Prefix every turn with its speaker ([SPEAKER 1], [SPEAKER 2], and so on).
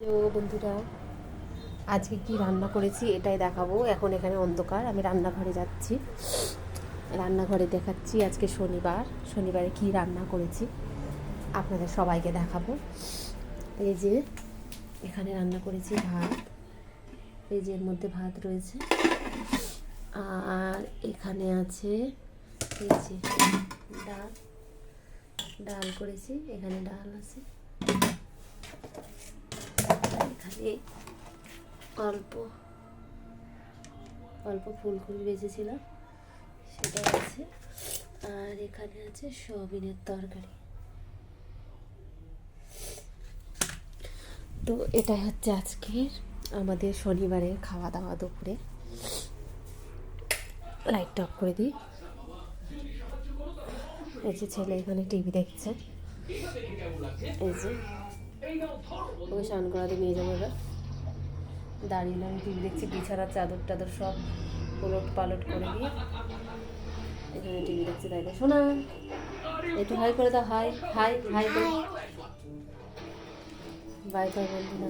[SPEAKER 1] Hello বন্ধুরা, আজকে কি রান্না করেছি এটাই দেখাবো। এখন এখানে অন্ধকার, আমি রান্নাঘরে যাচ্ছি, রান্নাঘরে দেখাচ্ছি। আজকে শনিবারে কি রান্না করেছি আপনাদের সবাইকে দেখাবো। এই যে এখানে রান্না করেছি ভাত, এই যে এর মধ্যে ভাত রয়েছে, আর এখানে আছে এই যে ডাল করেছি, এখানে ডাল আছে, এখানে অল্প অল্প ফুলকপি বেজেছিলাম সেটা আছে, আর এখানে আছে সয়াবিনের তরকারি। তো এটাই হচ্ছে আজকের আমাদের শনিবারের খাওয়া দাওয়া। দুপুরে লাইটটা অফ করে দিই। এই যে ছেলে এখানে টিভি দেখছে, এই যে ওকে স্নান করাতে নিয়ে যাবো। এবার দাঁড়িয়ে আমি টিভি দেখছি, বিছানার চাদর টাদর সব উলট পালট করে দিয়ে এখানে টিভি দেখছি। তাই না শোনা, একটু হাই করে দাও, হাই হাই হাই করে বাই করে বন্ধুরা।